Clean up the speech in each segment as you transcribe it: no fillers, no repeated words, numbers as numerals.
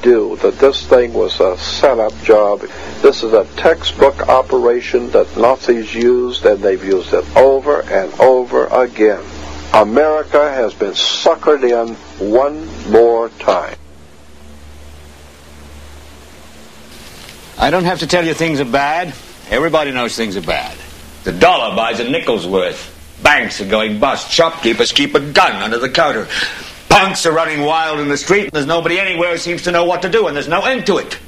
do that this thing was a setup job. This is a textbook operation that Nazis used, and they've used it over and over again. America has been suckered in one more time. I don't have to tell you things are bad. Everybody knows things are bad. The dollar buys a nickel's worth. Banks are going bust. Shopkeepers keep a gun under the counter. Punks are running wild in the street, and there's nobody anywhere who seems to know what to do, and there's no end to it.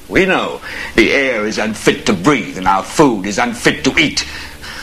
We know the air is unfit to breathe, and our food is unfit to eat.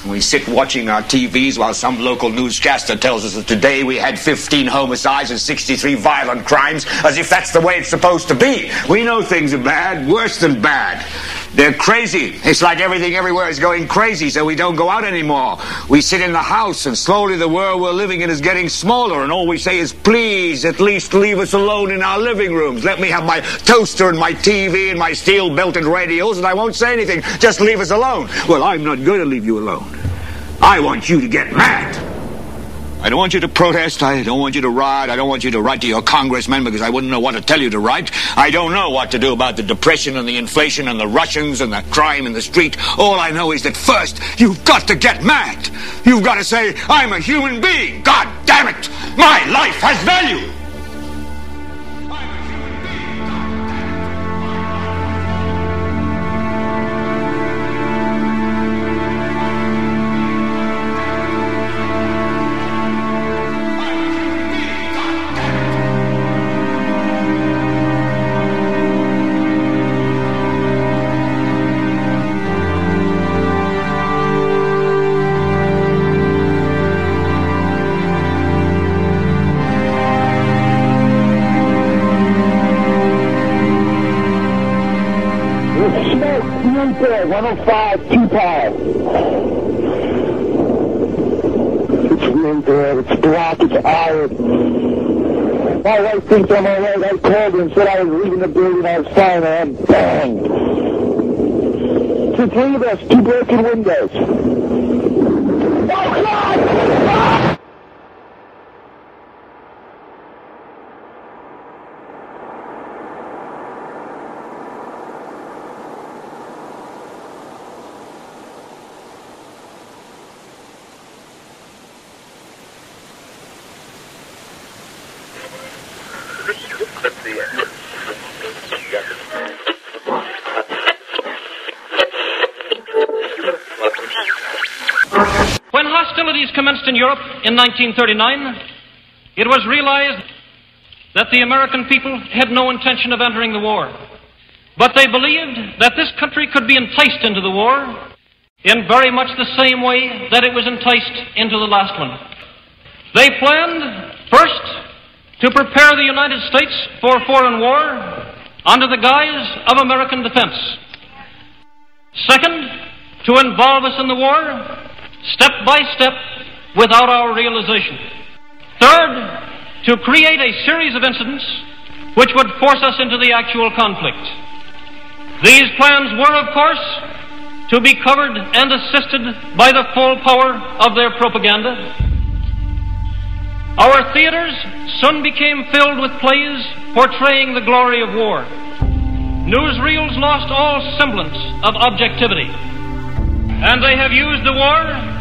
We sit watching our TVs while some local newscaster tells us that today we had 15 homicides and 63 violent crimes, as if that's the way it's supposed to be. We know things are bad, worse than bad. They're crazy. It's like everything everywhere is going crazy, so we don't go out anymore. We sit in the house, and slowly the world we're living in is getting smaller, and all we say is, please, at least leave us alone in our living rooms. Let me have my toaster and my TV and my steel-belted radios, and I won't say anything. Just leave us alone. Well, I'm not going to leave you alone. I want you to get mad. I don't want you to protest. I don't want you to riot. I don't want you to write to your congressmen because I wouldn't know what to tell you to write. I don't know what to do about the depression and the inflation and the Russians and the crime in the street. All I know is that first, you've got to get mad. You've got to say, I'm a human being. God damn it. My life has value. There, 105, 2 pounds. It's really bad. It's black. It's iron. My wife thinks I'm all right. I called her and said I was leaving the building. I was fine, and bang. It's the 3 of us, 2 broken windows. Oh, God! Ah! When hostilities commenced in Europe in 1939, it was realized that the American people had no intention of entering the war. But they believed that this country could be enticed into the war in very much the same way that it was enticed into the last one. They planned, first, to prepare the United States for foreign war under the guise of American defense. Second, to involve us in the war step by step without our realization. Third, to create a series of incidents which would force us into the actual conflict. These plans were, of course, to be covered and assisted by the full power of their propaganda. Our theaters soon became filled with plays portraying the glory of war. Newsreels lost all semblance of objectivity, and they have used the war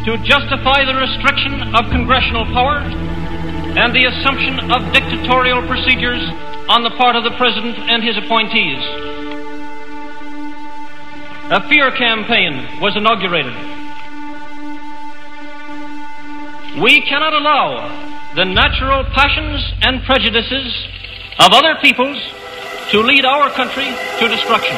to justify the restriction of congressional power and the assumption of dictatorial procedures on the part of the President and his appointees. A fear campaign was inaugurated. We cannot allow the natural passions and prejudices of other peoples to lead our country to destruction.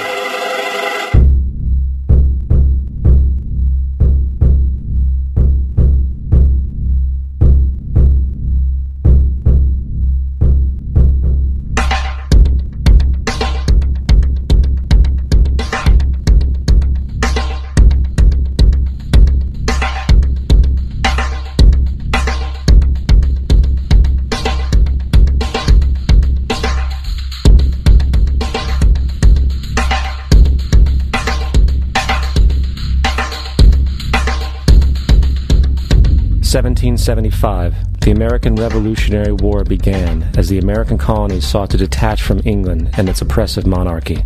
(1775). the American Revolutionary War began as the American colonies sought to detach from England and its oppressive monarchy.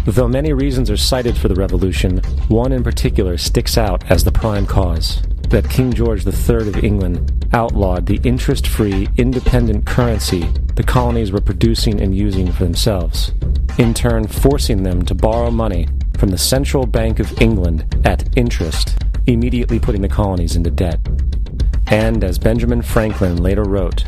Though many reasons are cited for the revolution, one in particular sticks out as the prime cause: that King George III of England outlawed the interest-free, independent currency the colonies were producing and using for themselves, in turn forcing them to borrow money from the Central Bank of England at interest, immediately putting the colonies into debt. And, as Benjamin Franklin later wrote,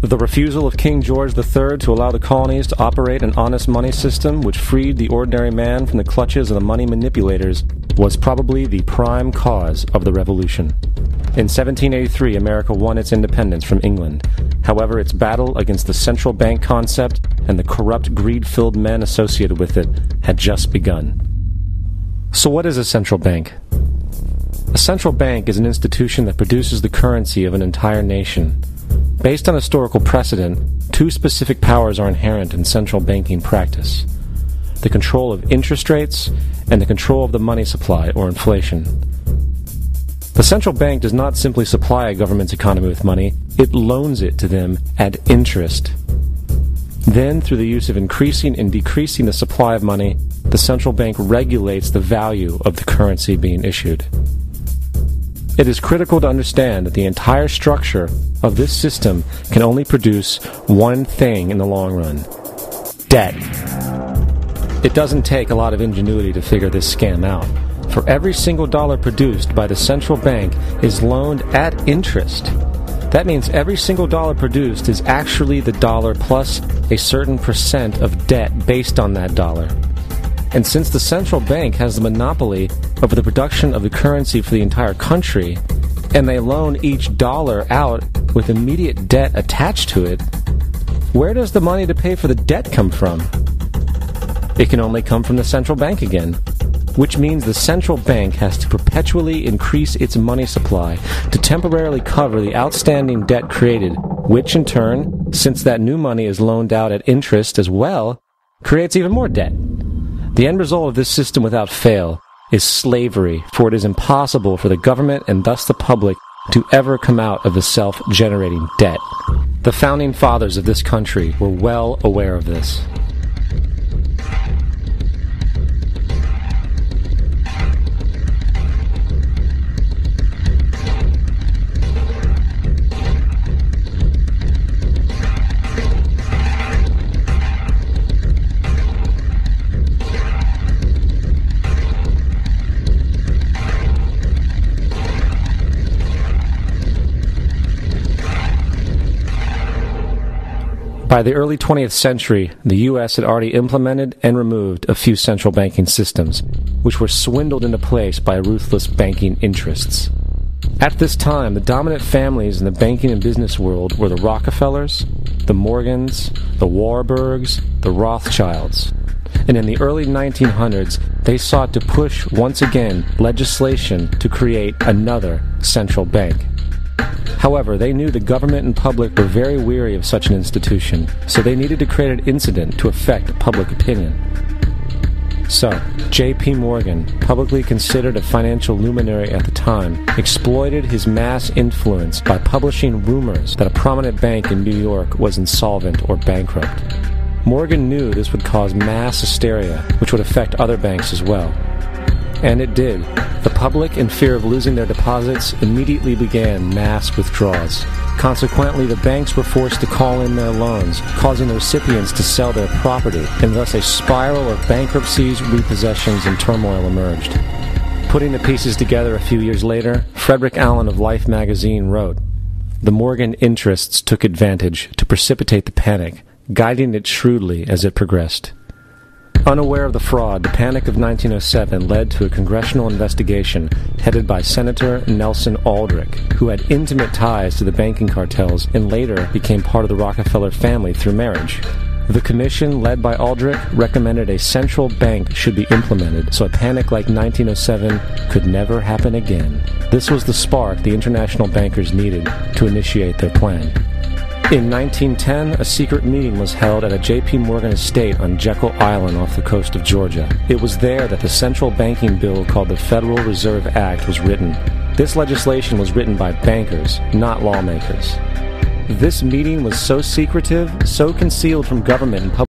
the refusal of King George III to allow the colonies to operate an honest money system which freed the ordinary man from the clutches of the money manipulators was probably the prime cause of the Revolution. In 1783, America won its independence from England. However, its battle against the central bank concept and the corrupt, greed-filled men associated with it had just begun. So what is a central bank? A central bank is an institution that produces the currency of an entire nation. Based on historical precedent, two specific powers are inherent in central banking practice: the control of interest rates and the control of the money supply, or inflation. The central bank does not simply supply a government's economy with money, it loans it to them at interest. Then, through the use of increasing and decreasing the supply of money, the central bank regulates the value of the currency being issued. It is critical to understand that the entire structure of this system can only produce one thing in the long run: debt. It doesn't take a lot of ingenuity to figure this scam out. For every single dollar produced by the central bank is loaned at interest. That means every single dollar produced is actually the dollar plus a certain percent of debt based on that dollar. And since the central bank has the monopoly over the production of the currency for the entire country, and they loan each dollar out with immediate debt attached to it, where does the money to pay for the debt come from? It can only come from the central bank again, which means the central bank has to perpetually increase its money supply to temporarily cover the outstanding debt created, which in turn, since that new money is loaned out at interest as well, creates even more debt. The end result of this system without fail is slavery, for it is impossible for the government and thus the public to ever come out of the self-generating debt. The founding fathers of this country were well aware of this. By the early 20th century, the U.S. had already implemented and removed a few central banking systems, which were swindled into place by ruthless banking interests. At this time, the dominant families in the banking and business world were the Rockefellers, the Morgans, the Warburgs, the Rothschilds. And in the early 1900s, they sought to push once again legislation to create another central bank. However, they knew the government and public were very weary of such an institution, so they needed to create an incident to affect public opinion. So, J.P. Morgan, publicly considered a financial luminary at the time, exploited his mass influence by publishing rumors that a prominent bank in New York was insolvent or bankrupt. Morgan knew this would cause mass hysteria, which would affect other banks as well. And it did. The public, in fear of losing their deposits, immediately began mass withdrawals. Consequently, the banks were forced to call in their loans, causing the recipients to sell their property, and thus a spiral of bankruptcies, repossessions, and turmoil emerged. Putting the pieces together a few years later, Frederick Allen of Life magazine wrote, "The Morgan interests took advantage to precipitate the panic, guiding it shrewdly as it progressed." Unaware of the fraud, the Panic of 1907 led to a congressional investigation headed by Senator Nelson Aldrich, who had intimate ties to the banking cartels and later became part of the Rockefeller family through marriage. The commission, led by Aldrich, recommended a central bank should be implemented so a panic like 1907 could never happen again. This was the spark the international bankers needed to initiate their plan. In 1910, a secret meeting was held at a J.P. Morgan estate on Jekyll Island off the coast of Georgia. It was there that the central banking bill called the Federal Reserve Act was written. This legislation was written by bankers, not lawmakers. This meeting was so secretive, so concealed from government and public